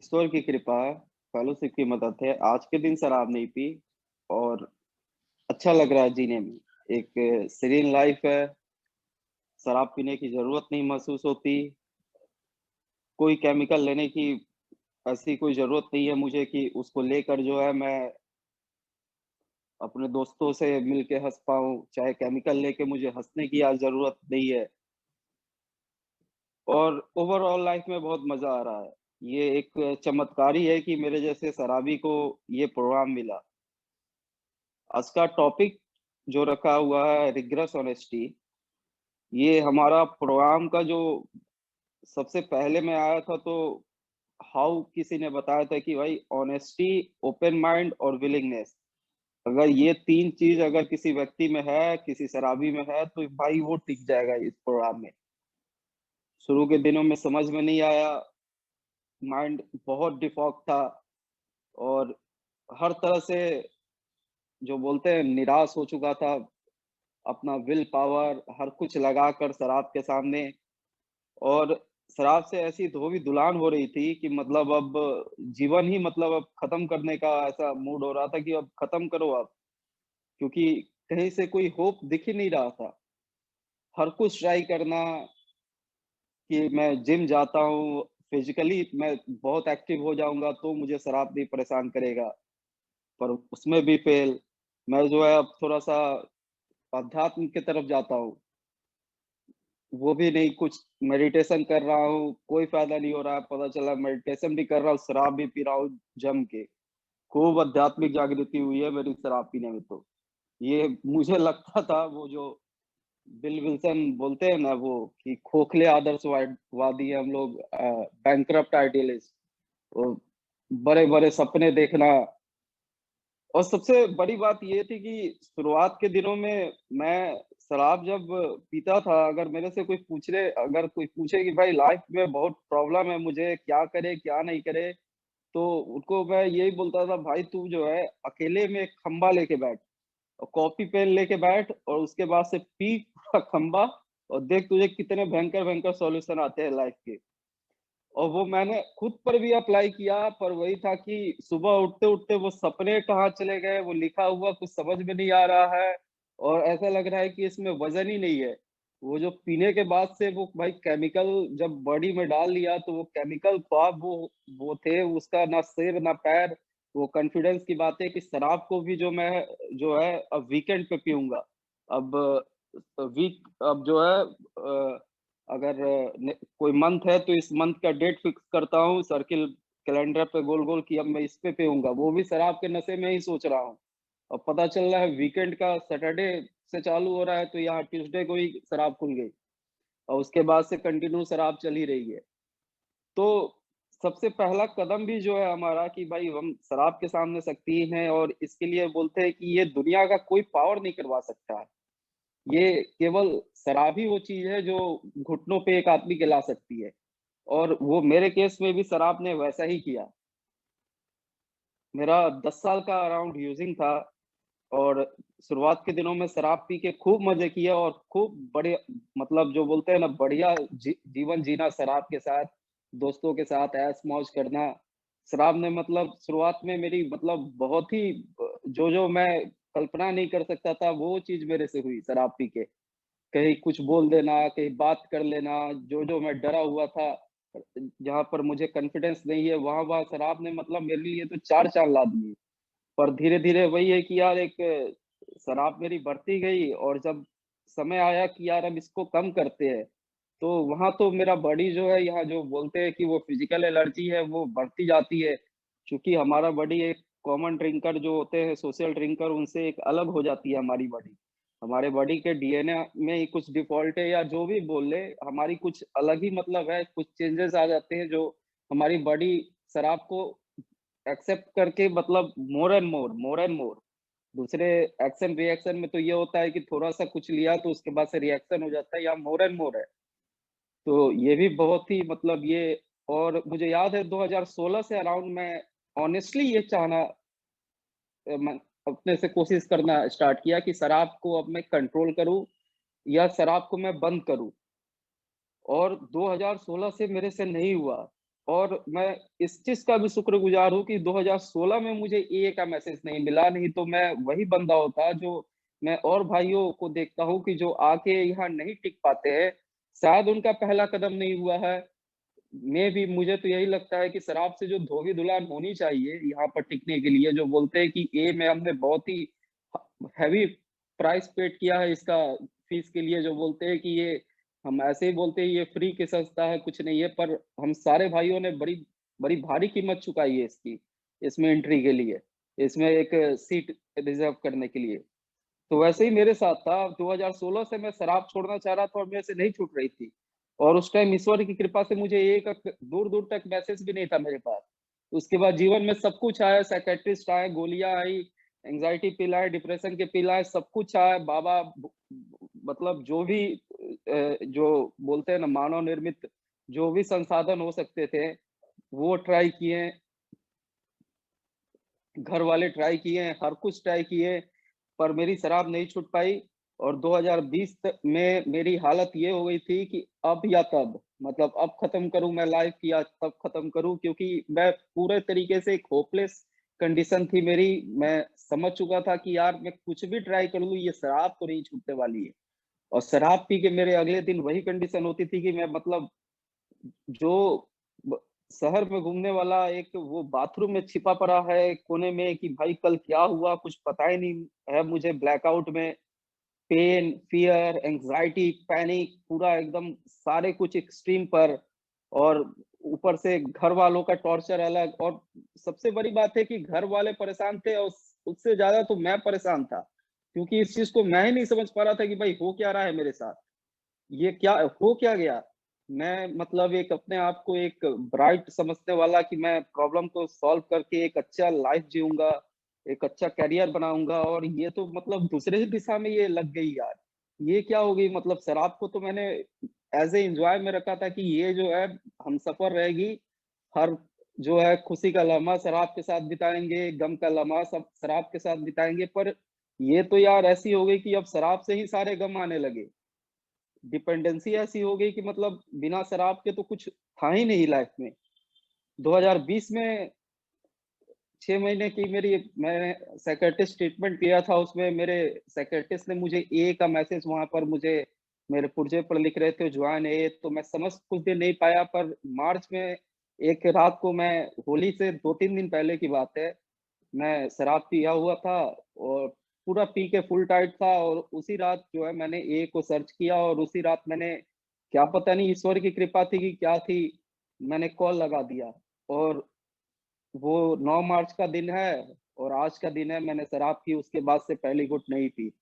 ईश्वर की कृपा है, फेलोशिप की मदद है। आज के दिन शराब नहीं पी और अच्छा लग रहा है जीने में। एक सीरीन लाइफ है, शराब पीने की ज़रूरत नहीं महसूस होती, कोई केमिकल लेने की ऐसी कोई ज़रूरत नहीं है मुझे कि उसको लेकर जो है मैं अपने दोस्तों से मिल के हँस पाऊँ, चाहे केमिकल लेके मुझे हँसने की आज ज़रूरत नहीं है और ओवरऑल लाइफ में बहुत मज़ा आ रहा है। ये एक चमत्कार ही है कि मेरे जैसे शराबी को ये प्रोग्राम मिला। आज का टॉपिक जो रखा हुआ है रिग्रेस ऑनेस्टी, ये हमारा प्रोग्राम का जो सबसे पहले में आया था तो हाउ किसी ने बताया था कि भाई ऑनेस्टी, ओपन माइंड और विलिंगनेस, अगर ये 3 चीज़ अगर किसी व्यक्ति में है, किसी शराबी में है, तो भाई वो टिक जाएगा इस प्रोग्राम में। शुरू के दिनों में समझ में नहीं आया, माइंड बहुत डिफॉल्ट था और हर तरह से जो बोलते हैं निराश हो चुका था। अपना विल पावर हर कुछ लगाकर शराब के सामने और शराब से ऐसी धोबी-धुलान हो रही थी कि मतलब अब जीवन ही मतलब अब खत्म करने का ऐसा मूड हो रहा था कि अब खत्म करो अब, क्योंकि कहीं से कोई होप दिख ही नहीं रहा था। हर कुछ ट्राई करना कि मैं जिम जाता हूँ, फिज़िकली मैं बहुत एक्टिव हो जाऊँगा तो मुझे शराब नहीं परेशान करेगा, पर उसमें भी फ़ेल। मैं जो है अब थोड़ा-सा अध्यात्म की तरफ जाता हूँ। वो भी नहीं, कुछ मेडिटेशन कर रहा हूँ, कोई फ़ायदा नहीं हो रहा है, पता चला मेडिटेशन भी कर रहा हूँ, शराब भी पी रहा हूँ जम के। खूब आध्यात्मिक जागृति हुई है मेरी शराब पीने में तो। ये मुझे लगता था वो जो बिल विल्सन बोलते हैं ना वो कि खोखले आदर्शवादी हैं हम लोग, बैंकरप्ट आइडियलिस्ट। वो बड़े-बड़े सपने देखना और सबसे बड़ी बात ये थी कि शुरुआत के दिनों में मैं शराब जब पीता था, अगर कोई पूछे कि भाई लाइफ में बहुत प्रॉब्लम है मुझे, क्या करे, क्या नहीं करे? तो उनको मैं यही बोलता था, भाई तू जो है अकेले में एक खंबा लेके बैठ और कॉपी पेन लेके बैठ और उसके बाद से पी पूरा खंबा और देख तुझे कितने भयंकर-भयंकर सॉल्यूशन आते हैं लाइफ के। और वो मैंने खुद पर भी अप्लाई किया, पर वही था कि सुबह उठते-उठते वो सपने कहाँ चले गए, वो लिखा हुआ कुछ समझ में नहीं आ रहा है और ऐसा लग रहा है कि इसमें वज़न ही नहीं है। वो जो पीने के बाद से वो भाई केमिकल जब बॉडी में डाल लिया तो वो केमिकल ख्वाब वो थे, उसका ना सिर ना पैर। वो कॉन्फिडेंस की बात है कि शराब को भी जो मैं जो है अब वीकेंड पे पीऊँगा। अब अब जो है अगर कोई मंथ है तो इस मंथ का डेट फिक्स करता हूँ सर्किल कैलेंडर पे गोल-गोल कि अब मैं इस पे पीऊँगा, वो भी शराब के नशे में ही सोच रहा हूँ। अब पता चल रहा है वीकेंड का सैटरडे से चालू हो रहा है तो यहाँ ट्यूसडे को ही शराब खुल गई और उसके बाद से कंटिन्यू शराब चल ही रही है। तो सबसे पहला कदम भी जो है हमारा कि भाई हम शराब के सामने शक्ति हैं और इसके लिए बोलते हैं कि ये दुनिया का कोई पावर नहीं करवा सकता है। ये केवल शराब ही वो चीज़ है जो घुटनों पे एक आदमी के ला सकती है और वो मेरे केस में भी शराब ने वैसा ही किया। मेरा 10 साल का अराउंड यूजिंग था और शुरुआत के दिनों में शराब पी के खूब मज़े किए और खूब बड़े मतलब जो बोलते हैं ना बढ़िया जीवन जीना शराब के साथ, दोस्तों के साथ ऐश-मौज करना। शराब ने मतलब शुरुआत में मेरी मतलब बहुत ही जो मैं कल्पना नहीं कर सकता था, वो चीज़ मेरे से हुई शराब पी के। कहीं कुछ बोल देना, कहीं बात कर लेना, जो मैं डरा हुआ था, जहाँ पर मुझे कॉन्फिडेंस नहीं है, वहाँ-वहाँ शराब ने मतलब मेरे लिए तो 4 चाँद ला दिए। पर धीरे-धीरे वही है कि यार एक शराब मेरी बढ़ती गई और जब समय आया कि यार अब इसको कम करते हैं, तो वहाँ तो मेरा बॉडी जो है यहाँ जो बोलते हैं कि वो फिज़िकल एनर्जी है वो बढ़ती जाती है। चूँकि हमारा बॉडी एक कॉमन ड्रिंकर जो होते हैं सोशल ड्रिंकर उनसे एक अलग हो जाती है हमारी बॉडी। हमारे बॉडी के डीएनए में ही कुछ डिफ़ॉल्ट है या जो भी बोल ले, हमारी कुछ अलग ही मतलब है, कुछ चेंजेज़ आ जाते हैं जो हमारी बॉडी शराब को एक्सेप्ट करके मतलब मोर एंड मोर। दूसरे एक्शन रिएक्शन में तो ये होता है कि थोड़ा-सा कुछ लिया तो उसके बाद से रिएक्शन हो जाता है, यहाँ मोर एंड मोर है। तो ये भी बहुत ही मतलब ये और मुझे याद है 2016 से अराउंड मैं ऑनेस्टली ये चाहना मैं अपने से कोशिश करना स्टार्ट किया कि शराब को अब मैं कंट्रोल करूँ या शराब को मैं बंद करूँ और 2016 से मेरे से नहीं हुआ। और मैं इस चीज़ का भी शुक्रगुज़ार हूँ कि 2016 में मुझे एए का मैसेज नहीं मिला, नहीं तो मैं वही बंदा होता जो मैं और भाइयों को देखता हूँ कि जो आके यहाँ नहीं टिक पाते हैं, शायद उनका पहला कदम नहीं हुआ है। मुझे तो यही लगता है कि शराब से जो धोबी-धुलान होनी चाहिए यहाँ पर टिकने के लिए, जो बोलते हैं कि ए में हमने बहुत ही हेवी प्राइस पेड किया है इसका फीस के लिए, जो बोलते हैं कि ये हम ऐसे ही बोलते हैं ये फ्री की संस्था है, कुछ नहीं है, पर हम सारे भाइयों ने बड़ी बड़ी भारी कीमत चुकाई है इसकी, इसमें एंट्री के लिए, इसमें एक सीट रिज़र्व करने के लिए। तो वैसे ही मेरे साथ था, 2016 से मैं शराब छोड़ना चाह रहा था और मेरे से नहीं छूट रही थी। और उस टाइम ईश्वर की कृपा से मुझे एक दूर-दूर तक मैसेज भी नहीं था मेरे पास। उसके बाद जीवन में सब कुछ आया, साइकियाट्रिस्ट आए, गोलियाँ आई, एंग्ज़ायटी पिल आए, डिप्रेशन के पिल आए, सब कुछ आया। बाबा मतलब जो भी जो बोलते हैं ना मानव निर्मित जो भी संसाधन हो सकते थे, वो ट्राई किए, घर वाले ट्राई किए, हर कुछ ट्राई किए, पर मेरी शराब नहीं छूट पाई और 2020 तक में मेरी हालत ये हो गई थी कि अब या तब, मतलब अब खत्म करूँ मैं लाइफ़ या तब खत्म करूँ, क्योंकि मैं पूरे तरीके से एक होपलेस कंडीशन थी मेरी। मैं समझ चुका था कि यार मैं कुछ भी ट्राई कर लूँ, ये शराब तो नहीं छूटने वाली है। और शराब पी के मेरे अगले दिन वही कंडीशन होती थी कि मैं मतलब जो ब शहर में घूमने वाला एक वो बाथरूम में छिपा पड़ा है कोने में कि भाई कल क्या हुआ कुछ पता ही नहीं है मुझे, ब्लैकआउट में पेन, फ़ियर, एंग्ज़ायटी, पैनिक पूरा एकदम सारे कुछ एक्सट्रीम पर। और ऊपर से घर वालों का टॉर्चर अलग। और सबसे बड़ी बात है कि घर वाले परेशान थे और उससे ज़्यादा तो मैं परेशान था। क्योंकि इस चीज़ को मैं ही नहीं समझ पा रहा था कि भाई हो क्या रहा है मेरे साथ? ये क्या हो क्या गया? मैं मतलब एक अपने आप को एक ब्राइट समझने वाला कि मैं प्रॉब्लम को सॉल्व करके एक अच्छा लाइफ़ जीऊँगा, एक अच्छा करियर बनाऊँगा, और ये तो मतलब दूसरे ही दिशा में ये लग गई यार। ये क्या हो गई? मतलब शराब को तो मैंने ऐज़ ए एन्जॉय में रखा था कि ये जो है हमसफ़र रहेगी, हर जो है खुशी का लम्हा शराब के साथ बिताएँगे, गम का लम्हा सब शराब के साथ बिताएँगे, पर ये तो यार ऐसी हो गई कि अब शराब से ही सारे गम आने लगे। डिपेंडेंसी ऐसी हो गई कि मतलब बिना शराब के तो कुछ था ही नहीं लाइफ में। 2020 में 6 महीने की मेरी मैंने साइकियाट्रिस्ट ट्रीटमेंट किया था, उसमें मेरे साइकियाट्रिस्ट ने मुझे एए का मैसेज वहाँ पर मुझे मेरे पुर्जे पर लिख रहे थे जॉइन एए, तो मैं समझ कुछ दिन नहीं पाया, पर मार्च में एक रात को मैं होली से 2-3 दिन पहले की बात है, मैं शराब पिया हुआ था और पूरा पी के फुल टाइट था, और उसी रात जो है मैंने ए को सर्च किया और उसी रात मैंने क्या पता नहीं ईश्वर की कृपा थी कि क्या थी, मैंने कॉल लगा दिया। और वो 9 मार्च का दिन है और आज का दिन है, मैंने शराब पी उसके बाद से पहली घुट नहीं पी।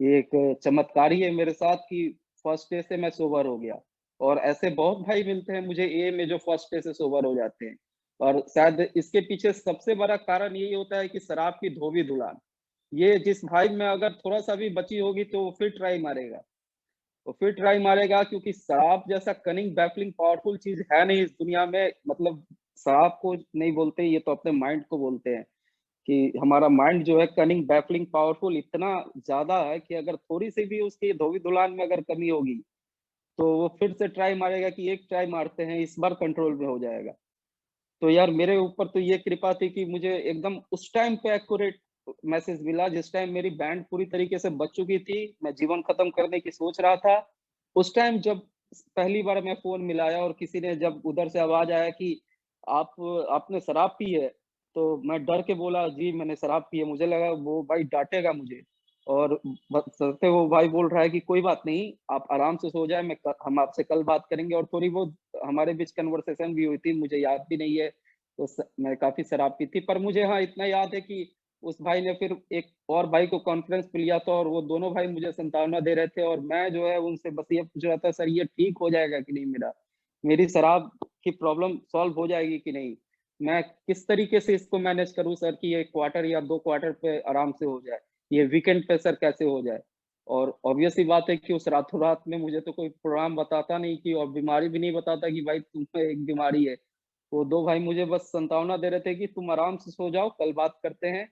ये एक चमत्कार ही है मेरे साथ कि फर्स्ट डे से मैं सोबर हो गया। और ऐसे बहुत भाई मिलते हैं मुझे ए में जो फर्स्ट डे से सोबर हो जाते हैं। और शायद इसके पीछे सबसे बड़ा कारण यही होता है कि शराब की धोबी-धुलान। ये जिस भाई में अगर थोड़ा-सा भी बची होगी तो वो फिर ट्राई मारेगा। वो फिर ट्राई मारेगा, क्योंकि शराब जैसा कनिंग बैफलिंग पावरफुल चीज़ है नहीं इस दुनिया में। मतलब शराब को नहीं बोलते, ये तो अपने माइंड को बोलते हैं। कि हमारा माइंड जो है कनिंग, बैफलिंग, पावरफुल इतना ज़्यादा है कि अगर थोड़ी-सी भी उसकी धोबी-धुलान में अगर कमी होगी, तो वो फिर से ट्राई मारेगा कि एक ट्राई मारते हैं, इस बार कंट्रोल में हो जाएगा। तो यार मेरे ऊपर तो ये कृपा थी कि मुझे एकदम उस टाइम पे एक्यूरेट मैसेज मिला, जिस टाइम मेरी बैंड पूरी तरीके से बज चुकी थी, मैं जीवन खत्म करने की सोच रहा था। उस टाइम जब पहली बार मैं फ़ोन मिलाया और किसी ने जब उधर से आवाज़ आया कि आप आपने शराब पी है? तो मैं डर के बोला, जी मैंने शराब पी है। मुझे लगा वो भाई डाँटेगा मुझे, और बशर्ते वो भाई बोल रहा है कि कोई बात नहीं, आप आराम से सो जाएँ, हम आपसे कल बात करेंगे। और थोड़ी बहुत हमारे बीच कन्वर्सेशन भी हुई थी, मुझे याद भी नहीं है। तो मैं काफ़ी शराब पी थी, पर मुझे हाँ, इतना याद है कि उस भाई ने फिर एक और भाई को कॉन्फ्रेंस पे लिया था और वो दोनों भाई मुझे सांत्वना दे रहे थे, और मैं जो है उनसे बस ये पूछ रहा था, सर ये ठीक हो जाएगा कि नहीं मेरा? मेरी शराब की प्रॉब्लम सॉल्व हो जाएगी कि नहीं? मैं किस तरीके से इसको मैनेज करूँ सर कि ये क्वार्टर या 2 क्वार्टर पे आराम से हो जाए? ये वीकेंड पे सर कैसे हो जाए? और ऑब्वियस सी बात है कि उस रातों-रात में मुझे तो कोई प्रोग्राम बताता नहीं कि, और बीमारी भी नहीं बताता कि भाई तुम्हें एक बीमारी है। वो 2 भाई मुझे बस सांत्वना दे रहे थे कि तुम आराम से सो जाओ, कल बात करते हैं।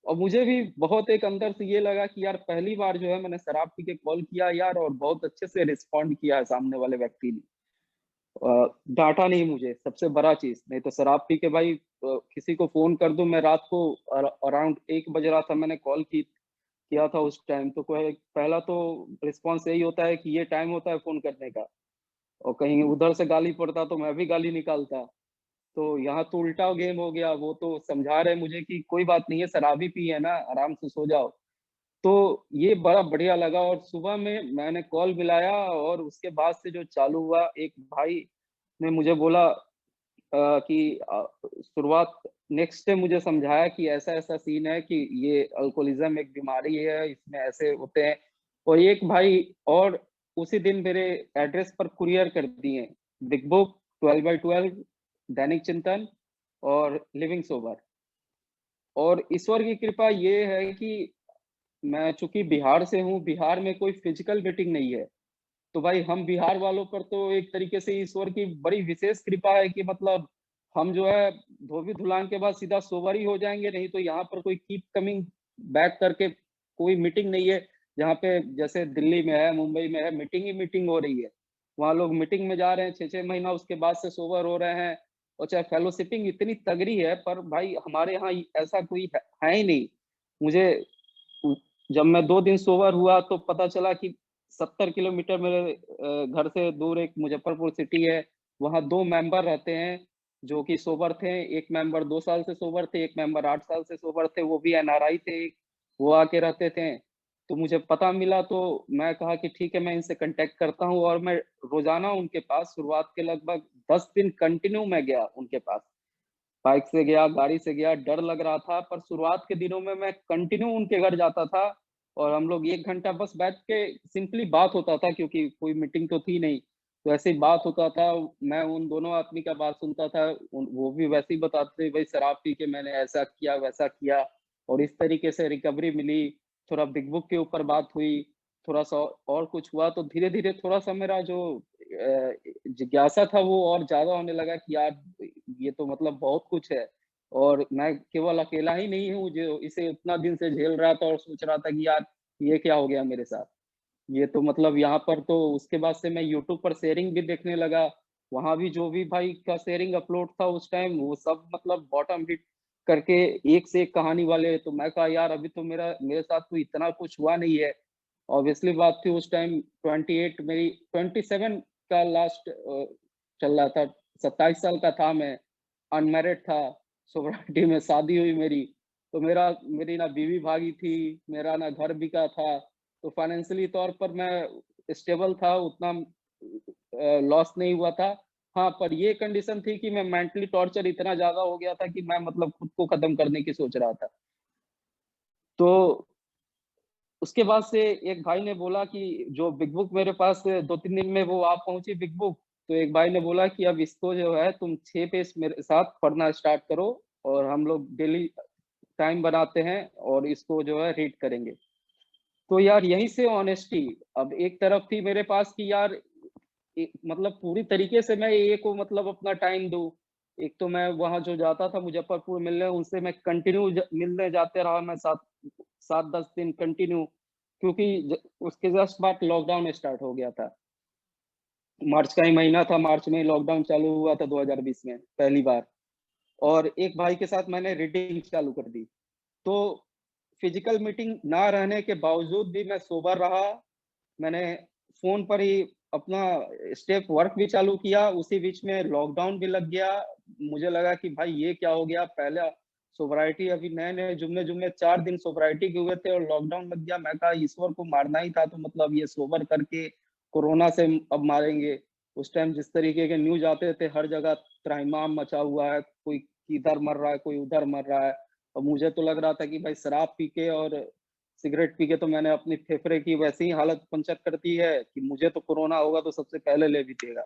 और मुझे भी बहुत एक अंदर से ये लगा कि यार पहली बार जो है मैंने शराब पी के कॉल किया यार, और बहुत अच्छे से रिस्पॉन्ड किया है सामने वाले व्यक्ति ने। डांटा नहीं मुझे, सबसे बड़ा चीज। नहीं तो शराब पी के भाई किसी को फोन कर दूं मैं रात को, अराउंड 1 बज रहा था, मैंने कॉल किया था उस टाइम, तो कोई पहला तो रिस्पॉन्स यही होता है कि ये टाइम होता है फोन करने का, और कहीं उधर से गाली पड़ता तो मैं भी गाली निकालता। तो यहाँ तो उल्टा गेम हो गया, वो तो समझा रहे मुझे कि कोई बात नहीं है, शराबी पी है ना, आराम से सो जाओ। तो ये बड़ा बढ़िया लगा, और सुबह में मैंने कॉल मिलाया और उसके बाद से जो चालू हुआ, एक भाई ने मुझे बोला कि शुरुआत, नेक्स्ट डे मुझे समझाया कि ऐसा-ऐसा सीन है कि ये अल्कोहलिज़्म एक बीमारी है, इसमें ऐसे होते हैं। और एक भाई और उसी दिन मेरे एड्रेस पर कुरियर कर दिए, बिग बुक, 12/12, दैनिक चिंतन और लिविंग सोबर। और ईश्वर की कृपा ये है कि मैं चूँकि बिहार से हूँ, बिहार में कोई फिज़िकल मीटिंग नहीं है। तो भाई हम बिहार वालों पर तो एक तरीके से ईश्वर की बड़ी विशेष कृपा है कि मतलब हम जो है धोबी-धुलान के बाद सीधा सोबर ही हो जाएँगे, नहीं तो यहाँ पर कोई कीप कमिंग बैक करके कोई मीटिंग नहीं है। जहाँ पे जैसे दिल्ली में है, मुंबई में है, मीटिंग ही मीटिंग हो रही है। वहाँ लोग मीटिंग में जा रहे हैं, 6-6 महीना उसके बाद से सोबर हो रहे हैं, और चाहे फेलोशिपिंग इतनी तगड़ी है, पर भाई हमारे यहाँ ऐसा कोई है ही नहीं। मुझे उ जब मैं 2 दिन सोबर हुआ तो पता चला कि 70 किलोमीटर मेरे घर से दूर एक मुज़फ्फरपुर सिटी है, वहाँ 2 मेंबर रहते हैं, जो कि सोबर थे। एक मेंबर 2 साल से सोबर थे, एक मेंबर 8 साल से सोबर थे, वो भी एनआरआई थे, वो आके रहते थे। तो मुझे पता मिला तो मैं कहा कि ठीक है, मैं इनसे कॉन्टैक्ट करता हूँ, और मैं रोज़ाना उनके पास शुरुआत के लगभग 10 दिन कंटिन्यू मैं गया उनके पास। बाइक से गया, गाड़ी से गया, डर लग रहा था, पर शुरुआत के दिनों में मैं कंटिन्यू उनके घर जाता था, और हम लोग 1 घंटा बस बैठ के सिंपली बात होता था, क्योंकि कोई मीटिंग तो थी नहीं। तो ऐसे ही बात होता था, मैं उन दोनों आदमी का बात सुनता था, वो भी वैसे ही बताते थे, भाई शराब पी के मैंने ऐसा किया, वैसा किया, और इस तरीके से रिकवरी मिली। थोड़ा बिग बुक के ऊपर बात हुई, थोड़ा-सा और कुछ हुआ, तो धीरे-धीरे थोड़ा-सा मेरा जो जिज्ञासा था वो और ज़्यादा होने लगा कि यार ये तो मतलब बहुत कुछ है, और मैं केवल अकेला ही नहीं हूँ जो इसे इतना दिन से झेल रहा था और सोच रहा था कि यार ये क्या हो गया मेरे साथ। ये तो मतलब यहाँ पर तो उसके बाद से मैं यूट्यूब पर शेयरिंग भी देखने लगा। वहाँ भी जो भी भाई का शेयरिंग अपलोड था उस टाइम, वो सब मतलब बॉटम हिट करके एक से एक कहानी वाले। तो मैं कहा यार अभी तो मेरे साथ तो इतना कुछ हुआ नहीं है। ऑब्वियसली बात थी उस टाइम 28 मेरी 27 का लास्ट चल रहा था। 27 साल का था मैं, अनमैरिड था, सोसाइटी में शादी हुई मेरी। तो मेरी ना बीवी भागी थी, मेरा ना घर बिका था। तो फाइनेंशियली तौर पर मैं स्टेबल था, उतना लॉस नहीं हुआ था। हाँ, पर ये कंडीशन थी कि मैं मेंटली टॉर्चर इतना ज़्यादा हो गया था कि मैं मतलब खुद को खत्म करने की सोच रहा था। तो उसके बाद से एक भाई ने बोला कि जो बिग बुक मेरे पास 2-3 दिन में वो आ पहुँची बिग बुक, तो एक भाई ने बोला कि अब इसको जो है तुम 6 पेज मेरे साथ पढ़ना स्टार्ट करो, और हम लोग डेली टाइम बनाते हैं और इसको जो है रीड करेंगे। तो यार यहीं से ऑनेस्टी, अब एक तरफ थी मेरे पास कि यार मतलब पूरी तरीके से मैं ये को मतलब अपना टाइम दूँ। एक तो मैं वहाँ जो जाता था मुज़फ्फरपुर मिलने, उनसे मैं कंटिन्यू मिलने जाते रहा मैं 7-10 दिन कंटिन्यू, क्योंकि उसके जस्ट बाद लॉकडाउन स्टार्ट हो गया था। मार्च का ही महीना था, मार्च में लॉकडाउन चालू हुआ था 2020 में पहली बार, और एक भाई के साथ मैंने रीडिंग चालू कर दी। तो फिजिकल मीटिंग ना रहने के बावजूद भी मैं सोबर रहा। मैंने फ़ोन पर ही अपना स्टेप वर्क भी चालू किया, उसी बीच में लॉकडाउन भी लग गया। मुझे लगा कि भाई ये क्या हो गया? पहला सोब्राइटी अभी नए-नए जुमने-जुमने 4 दिन सोब्राइटी के हुए थे और लॉकडाउन लग गया। मैं कहा ईश्वर को मारना ही था तो मतलब ये सोबर करके कोरोना से अब मारेंगे। उस टाइम जिस तरीके के न्यूज़ आते थे, हर जगह त्राहिमाम मचा हुआ है, कोई इधर मर रहा है, कोई उधर मर रहा है। और मुझे तो लग रहा था कि भाई शराब पी के और सिगरेट पी के तो मैंने अपनी फेफड़े की वैसी ही हालत पंचर कर दी है कि मुझे तो कोरोना होगा तो सबसे पहले ले बीतेगा।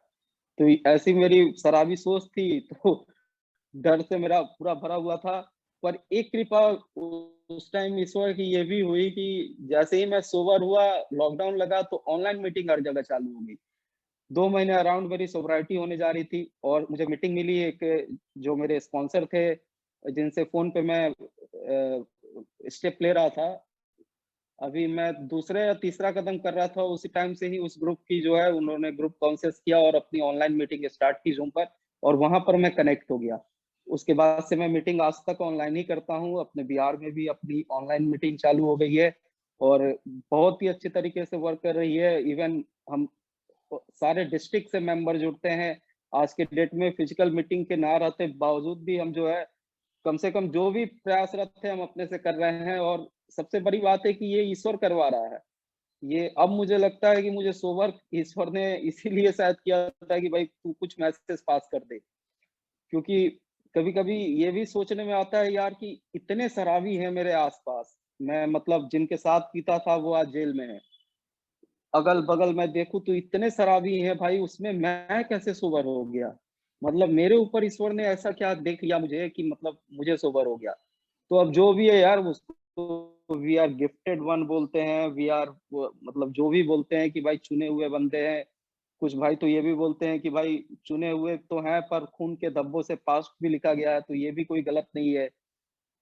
तो ऐसी मेरी शराबी सोच थी, तो डर से मेरा पूरा भरा हुआ था। पर एक कृपा उस टाइम ईश्वर की ये भी हुई कि जैसे ही मैं सोबर हुआ, लॉकडाउन लगा तो ऑनलाइन मीटिंग हर जगह चालू हो गई। 2 महीने अराउंड मेरी सोब्राइटी होने जा रही थी, और मुझे मीटिंग मिली एक, जो मेरे स्पॉन्सर थे, जिनसे फ़ोन पे मैं स्टेप ले रहा था। अभी मैं दूसरा या तीसरा कदम कर रहा था, उसी टाइम से ही उस ग्रुप की जो है उन्होंने ग्रुप कॉन्सेस किया और अपनी ऑनलाइन मीटिंग स्टार्ट की ज़ूम पर, और वहाँ पर मैं कनेक्ट हो गया। उसके बाद से मैं मीटिंग आज तक ऑनलाइन ही करता हूँ। अपने बिहार में भी अपनी ऑनलाइन मीटिंग चालू हो गई है और बहुत ही अच्छे तरीके से वर्क कर रही है। इवन हम सारे डिस्ट्रिक्ट से मेंबर जुड़ते हैं। आज के डेट में फिजिकल मीटिंग के ना रहते बावजूद भी हम जो है कम से कम जो भी प्रयासरत थे हम अपने से कर रहे हैं, और सबसे बड़ी बात है कि ये ईश्वर करवा रहा है। ये अब मुझे लगता है कि मुझे सोवर्क ईश्वर ने इसीलिए शायद किया था कि भाई तू कुछ मैसेज पास कर दे। क्योंकि कभी-कभी ये भी सोचने में आता है यार कि इतने शराबी हैं मेरे आस-पास। मैं मतलब जिनके साथ पीता था वो आज जेल में है। अगल-बगल मैं देखूँ तो इतने शराबी हैं भाई, उसमें मैं कैसे सोबर हो गया? मतलब मेरे ऊपर ईश्वर ने ऐसा क्या देख लिया मुझे कि मतलब मुझे सोबर हो गया। तो अब जो भी है यार उसको वी आर गिफ्टेड वन बोलते हैं, वी आर वो मतलब जो भी बोलते हैं कि भाई चुने हुए बंदे हैं। कुछ भाई तो ये भी बोलते हैं कि भाई चुने हुए तो हैं पर खून के धब्बों से पास्ट भी लिखा गया है, तो ये भी कोई गलत नहीं है।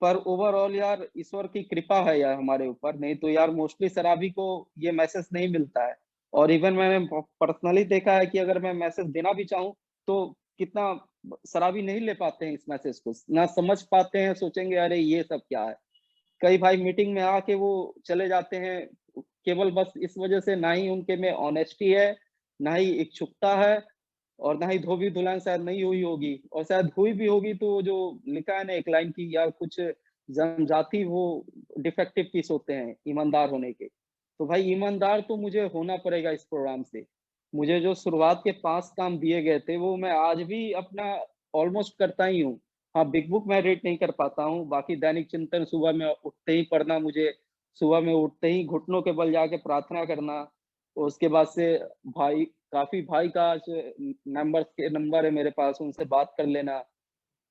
पर ओवरऑल यार ईश्वर की कृपा है यार हमारे ऊपर, नहीं तो यार मोस्टली शराबी को ये मैसेज नहीं मिलता है। और इवन मैंने पर्सनली देखा है कि अगर मैं मैसेज देना भी चाहूँ, तो कितना शराबी नहीं ले पाते हैं इस मैसेज को, ना समझ पाते हैं, सोचेंगे अरे ये सब क्या है। कई भाई मीटिंग में आके वो चले जाते हैं, केवल बस इस वजह से ना ही उनके में ऑनेस्टी है, ना ही इच्छुकता है, और ना ही धोबी-धुलान शायद नहीं हुई होगी, और शायद हुई भी होगी तो जो लिखा है ना एक लाइन की यार कुछ जनजाति वो डिफेक्टिव पीस होते हैं ईमानदार होने के। तो भाई ईमानदार तो मुझे होना पड़ेगा इस प्रोग्राम से। मुझे जो शुरुआत के 5 काम दिए गए थे वो मैं आज भी अपना ऑलमोस्ट करता ही हूँ। हाँ, बिग बुक मैं रीड नहीं कर पाता हूँ, बाकी दैनिक चिंतन सुबह में उठते ही पढ़ना मुझे, सुबह में उठते ही घुटनों के बल जाके प्रार्थना करना, उसके बाद से भाई काफ़ी भाई का आज मेंबर्स के नंबर है मेरे पास, उनसे बात कर लेना।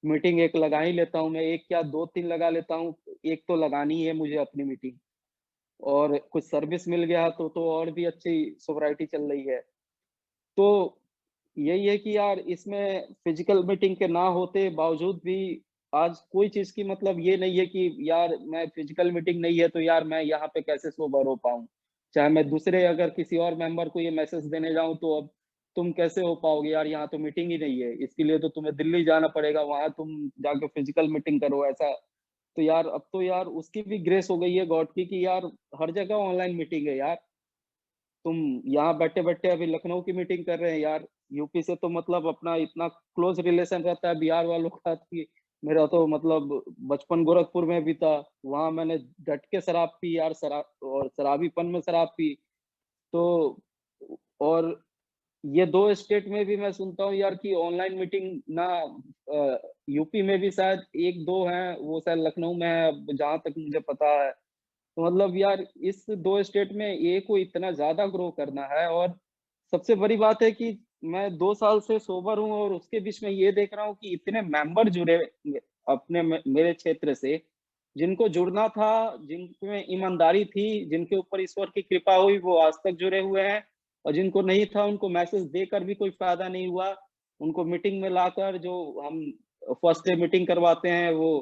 मीटिंग एक लगा ही लेता हूँ मैं, 1 क्या 2-3 लगा लेता हूँ, एक तो लगानी ही है मुझे अपनी मीटिंग। और कुछ सर्विस मिल गया तो और भी अच्छी सोवराइटी चल रही है। तो यही है कि यार इसमें फिजिकल मीटिंग के ना होते बावजूद भी आज कोई चीज़ की मतलब ये नहीं है कि यार मैं फिजिकल मीटिंग नहीं है तो यार मैं यहाँ पे कैसे सोबर हो पाऊँ। चाहे मैं दूसरे अगर किसी और मेंबर को ये मैसेज देने जाऊँ तो अब तुम कैसे हो पाओगे यार, यहाँ तो मीटिंग ही नहीं है। इसके लिए तो तुम्हें दिल्ली जाना पड़ेगा, वहाँ तुम जाके फिजिकल मीटिंग करो ऐसा। तो यार अब तो यार उसकी भी ग्रेस हो गई है गॉड की कि यार हर जगह ऑनलाइन मीटिंग है यार। तुम यहाँ बैठे-बैठे अभी लखनऊ की मीटिंग कर रहे हैं यार, यूपी से तो मतलब अपना इतना क्लोज़ रिलेशन रहता है बिहार वालों का कि मेरा तो मतलब बचपन गोरखपुर में भी था, वहाँ मैंने डट के शराब पी यार, और शराबीपन में शराब पी। तो और ये 2 स्टेट में भी मैं सुनता हूँ यार कि ऑनलाइन मीटिंग ना यूपी में भी शायद 1-2 हैं, वो शायद लखनऊ में है, अब जहाँ तक मुझे पता है। तो मतलब यार इस 2 स्टेट में ए को इतना ज़्यादा ग्रो करना है, और सबसे बड़ी बात है कि मैं 2 साल से सोबर हूँ और उसके बीच में ये देख रहा हूँ कि इतने मेंबर जुड़े अपने मेरे क्षेत्र से, जिनको जुड़ना था, जिनमें ईमानदारी थी, जिनके ऊपर ईश्वर की कृपा हुई वो आज तक जुड़े हुए हैं, और जिनको नहीं था उनको मैसेज देकर भी कोई फ़ायदा नहीं हुआ। उनको मीटिंग में लाकर जो हम फर्स्ट डे मीटिंग करवाते हैं वो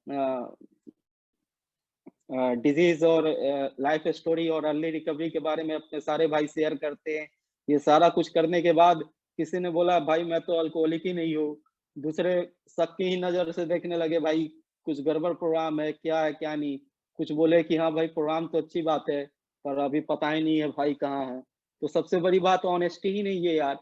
अ डिज़ीज़ और लाइफ़ स्टोरी और अर्ली रिकवरी के बारे में अपने सारे भाई शेयर करते हैं। ये सारा कुछ करने के बाद किसी ने बोला भाई मैं तो अल्कोहलिक ही नहीं हूँ। दूसरे शक की ही नज़र से देखने लगे, भाई कुछ गड़बड़ प्रोग्राम है, क्या नहीं? कुछ बोले कि हाँ भाई प्रोग्राम तो अच्छी बात है, पर अभी पता ही नहीं है भाई कहाँ है? तो सबसे बड़ी बात ऑनेस्टी ही नहीं है यार।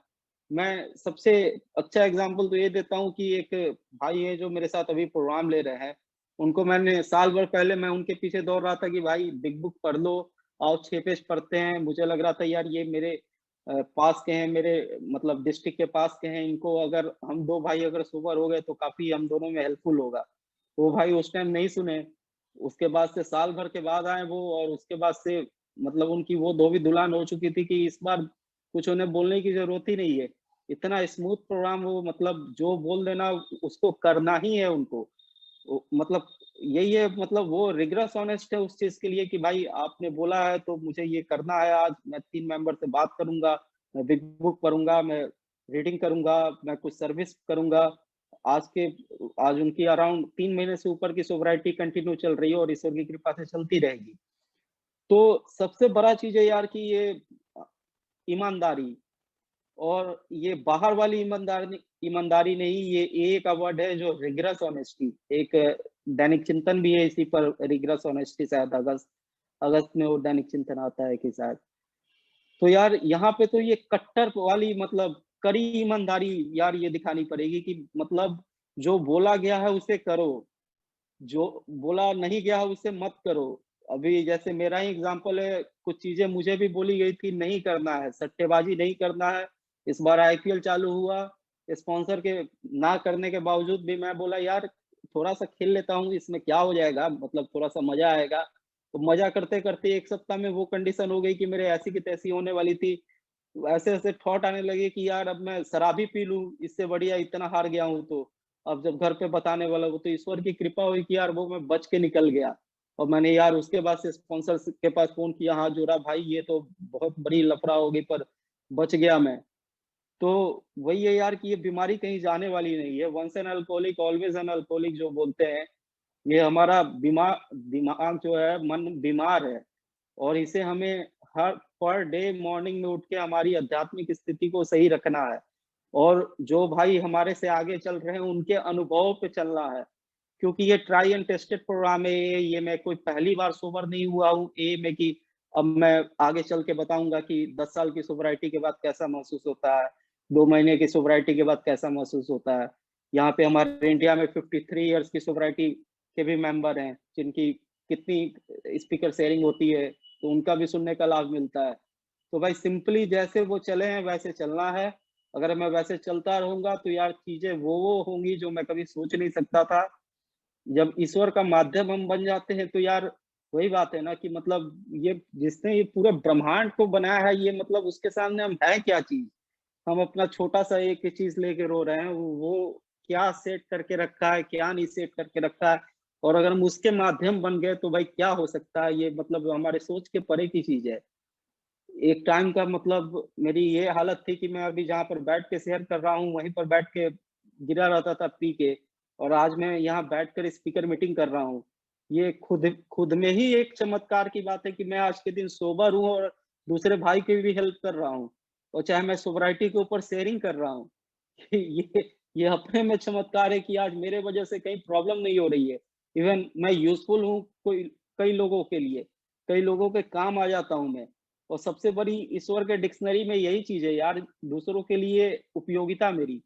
मैं सबसे अच्छा एग्ज़ाम्पल तो ये देता हूँ कि एक भाई है जो मेरे साथ अभी प्रोग्राम ले रहे हैं। उनको मैंने साल भर पहले मैं उनके पीछे दौड़ रहा था कि भाई बिग बुक पढ़ लो, आओ 6 पेज पढ़ते हैं। मुझे लग रहा था यार ये मेरे पास के हैं, मेरे मतलब डिस्ट्रिक्ट के पास के हैं, इनको अगर हम 2 भाई अगर सोबर हो गए तो काफ़ी हम दोनों में हेल्पफुल होगा। वो भाई उस टाइम नहीं सुने, उसके बाद से साल भर के बाद आए वो, और उसके बाद से मतलब उनकी वो धोबी-धुलान हो चुकी थी कि इस बार कुछ उन्हें बोलने की ज़रूरत ही नहीं है। इतना स्मूथ प्रोग्राम वो मतलब जो बोल देना उसको करना ही है उनको। मतलब यही है, मतलब वो रिगरस ऑनेस्ट है उस चीज़ के लिए कि भाई आपने बोला है तो मुझे ये करना है आज, मैं 3 मेंबर से बात करूँगा, मैं बिग बुक पढ़ूँगा, मैं रीडिंग करूँगा, मैं कुछ सर्विस करूँगा। आज के आज उनकी अराउंड 3 महीने से ऊपर की सोब्राइटी कंटिन्यू चल रही है और ईश्वर की कृपा से चलती रहेगी। तो सबसे बड़ा चीज़ है यार कि ये ईमानदारी, और ये बाहर वाली ईमानदारी ईमानदारी नहीं, ये एक वर्ड है जो रिग्रेस ऑनेस्टी, एक दैनिक चिंतन भी है इसी पर, रिग्रेस ऑनेस्टी, शायद अगस्त अगस्त में वो दैनिक चिंतन आता है कि शायद। तो यार यहाँ पे तो ये कट्टर वाली मतलब कड़ी ईमानदारी यार ये दिखानी पड़ेगी कि मतलब जो बोला गया है उसे करो, जो बोला नहीं गया है उसे मत करो। अभी जैसे मेरा ही एग्ज़ाम्पल है, कुछ चीज़ें मुझे भी बोली गई थी नहीं करना है, सट्टेबाज़ी नहीं करना है। इस बार आईपीएल चालू हुआ, स्पॉन्सर के ना करने के बावजूद भी मैं बोला यार थोड़ा-सा खेल लेता हूँ, इसमें क्या हो जाएगा, मतलब थोड़ा-सा मज़ा आएगा। तो मज़ा करते-करते 1 सप्ताह में वो कंडीशन हो गई कि मेरे ऐसी की तैसी होने वाली थी। ऐसे-ऐसे थॉट आने लगे कि यार अब मैं शराब ही पी लूँ, इससे बढ़िया इतना हार गया हूँ तो। अब जब घर पे बताने वाला हूँ तो ईश्वर की कृपा हुई कि यार वो मैं बच के निकल गया। और मैंने यार उसके बाद से स्पॉन्सर के पास फ़ोन किया, हाथ जोड़ा, भाई ये तो बहुत बड़ी लफड़ा हो गई पर बच गया मैं। तो वही है यार कि ये बीमारी कहीं जाने वाली नहीं है, once an alcoholic always an alcoholic जो बोलते हैं, ये हमारा दिमाग जो है, मन बीमार है। और इसे हमें हर पर डे मॉर्निंग में उठ के हमारी आध्यात्मिक स्थिति को सही रखना है, और जो भाई हमारे से आगे चल रहे हैं उनके अनुभवों पे चलना है, क्योंकि ये ट्राई एंड टेस्टेड प्रोग्राम है। ये मैं कोई पहली बार सोबर नहीं हुआ हूँ ए में कि अब मैं आगे चल के बताऊंगा कि 10 साल की सोब्राइटी के बाद कैसा महसूस होता है, 2 महीने की सोब्राइटी के बाद कैसा महसूस होता है। यहाँ पे हमारे इंडिया में 53 इयर्स की सोब्राइटी के भी मेंबर हैं, जिनकी कितनी स्पीकर शेयरिंग होती है, तो उनका भी सुनने का लाभ मिलता है। तो भाई सिंपली जैसे वो चले हैं वैसे चलना है। अगर मैं वैसे चलता रहूँगा तो यार चीज़ें वो होंगी जो मैं कभी सोच नहीं सकता था। जब ईश्वर का माध्यम हम बन जाते हैं तो यार वही बात है ना कि मतलब ये जिसने ये पूरे ब्रह्मांड को बनाया है, ये मतलब उसके सामने हम हैं क्या चीज़? हम अपना छोटा-सा एक चीज़ लेके रो रहे हैं, वो क्या सेट करके रखा है, क्या नहीं सेट करके रखा है, और अगर हम उसके माध्यम बन गए तो भाई क्या हो सकता है? ये मतलब हमारे सोच के परे की चीज़ है। एक टाइम का मतलब मेरी ये हालत थी कि मैं अभी जहाँ पर बैठ के शेयर कर रहा हूँ, वहीं पर बैठ के गिरा रहता था पी के, और आज मैं यहाँ बैठकर स्पीकर मीटिंग कर रहा हूँ। ये खुद खुद में ही एक चमत्कार की बात है कि मैं आज के दिन सोबर हूँ और दूसरे भाई की भी हेल्प कर रहा हूँ, और चाहे मैं सोब्राइटी के ऊपर शेयरिंग कर रहा हूँ। ये अपने में चमत्कार है कि आज मेरे वजह से कहीं प्रॉब्लम नहीं हो रही है। इवन मैं यूज़फुल हूँ कोई कई लोगों के लिए, कई लोगों के काम आ जाता हूँ मैं। और सबसे बड़ी ईश्वर के डिक्शनरी में यही चीज़ है यार, दूसरों के लिए उपयोगिता मेरी।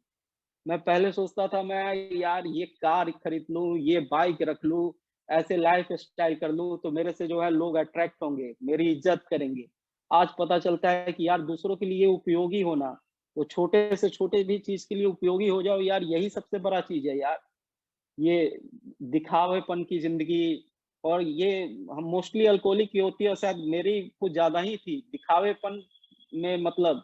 मैं पहले सोचता था मैं यार ये कार खरीद लूँ, ये बाइक रख लूँ, ऐसे लाइफ़स्टाइल कर लूँ तो मेरे से जो है लोग अट्रैक्ट होंगे, मेरी इज़्ज़त करेंगे। आज पता चलता है कि यार दूसरों के लिए उपयोगी होना, वो छोटे से छोटे भी चीज़ के लिए उपयोगी हो जाओ यार, यही सबसे बड़ा चीज़ है यार। ये दिखावेपन की ज़िंदगी, और ये हम मोस्टली अल्कोहलिक की होती है, और शायद मेरी कुछ ज़्यादा ही थी। दिखावेपन में मतलब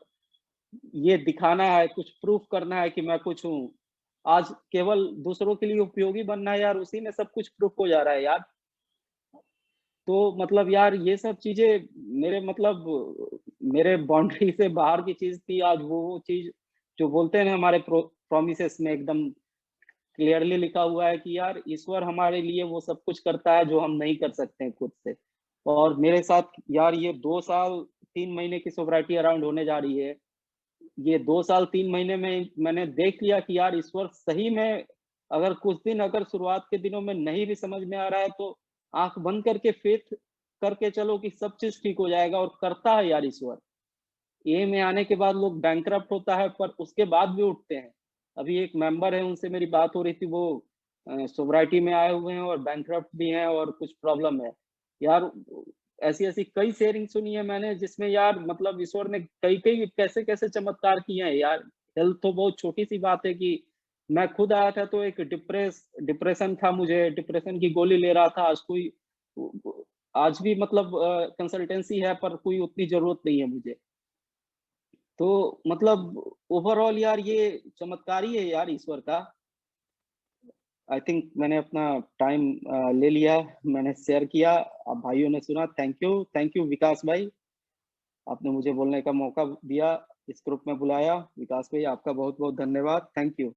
ये दिखाना है, कुछ प्रूफ करना है कि मैं कुछ हूँ। आज केवल दूसरों के लिए उपयोगी बनना है यार, उसी में सब कुछ प्रूफ हो जा रहा है यार। तो मतलब यार ये सब चीज़ें मेरे मतलब मेरे बाउंड्री से बाहर की चीज़ थी, आज वो चीज़ जो बोलते हैं ना हमारे प्रोमिसेस में एकदम क्लियरली लिखा हुआ है कि यार ईश्वर हमारे लिए वो सब कुछ करता है जो हम नहीं कर सकते हैं खुद से। और मेरे साथ यार ये 2 साल 3 महीने की सोब्राइटी अराउंड होने जा रही है। ये 2 साल 3 महीने में मैंने देख लिया कि यार ईश्वर सही में, अगर कुछ दिन अगर शुरुआत के दिनों में नहीं भी समझ में आ रहा है तो आँख बंद करके फेथ करके चलो कि सब चीज़ ठीक हो जाएगा, और करता है यार ईश्वर। ए में आने के बाद लोग बैंकरप्ट होता है पर उसके बाद भी उठते हैं। अभी एक मेंबर है उनसे मेरी बात हो रही थी, वो सोब्राइटी में आए हुए हैं और बैंकरप्ट भी हैं और कुछ प्रॉब्लम है। यार ऐसी-ऐसी कई शेयरिंग सुनी है मैंने जिसमें यार मतलब ईश्वर ने कई-कई कैसे-कैसे चमत्कार किए हैं यार। हेल्थ तो बहुत छोटी-सी बात है कि मैं खुद आया था तो एक डिप्रेशन था मुझे, डिप्रेशन की गोली ले रहा था। आज भी मतलब कंसल्टेंसी है पर कोई उतनी ज़रूरत नहीं है मुझे। तो मतलब ओवरऑल यार ये चमत्कार ही है यार ईश्वर का। आई थिंक मैंने अपना टाइम ले लिया, मैंने शेयर किया, अब भाइयों ने सुना। थैंक यू विकास भाई, आपने मुझे बोलने का मौका दिया, इस ग्रुप में बुलाया। विकास भाई आपका बहुत-बहुत धन्यवाद। Thank you.